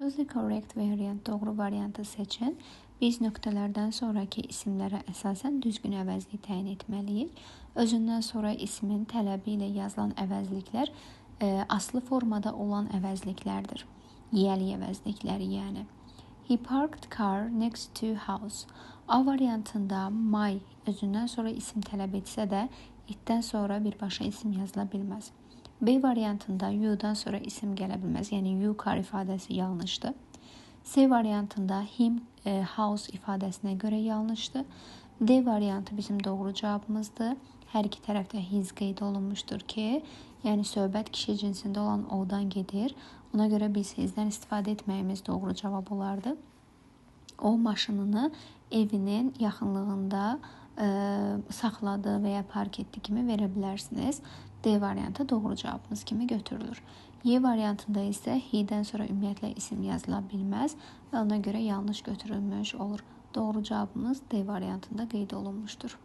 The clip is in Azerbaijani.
Choose the correct variant. Doğru variantı seçin. Biz nöqtələrdən sonraki isimlərə əsasən düzgün əvəzlik təyin etməliyik. Özündən sonra ismin tələbi ilə yazılan əvəzliklər aslı formada olan əvəzliklərdir. Yiyəli əvəzlikləri yəni. He parked car next to house. A variantında my özündən sonra isim tələb etsə də itdən sonra birbaşa isim yazıla bilməz. B variantında you'dan sonra isim gələ bilməz. Yəni you car ifadəsi yanlışdır. C variantında him house ifadəsinə görə yanlışdır. D variantı bizim doğru cavabımızdır. Hər iki tərəfdə his qeyd olunmuşdur ki, yəni söhbət kişi cinsində olan o-dan gedir. Ona görə biz hisdən istifadə etməyimiz doğru cavab olardı. O maşınını evinin yaxınlığında saxladı və ya park etdi kimi verə bilərsiniz. D variantı doğru cavabımız kimi götürülür. Y variantında isə he-dən sonra ümumiyyətlə isim yazıla bilməz və ona görə yanlış götürülmüş olur. Doğru cavabımız D variantında qeyd olunmuşdur.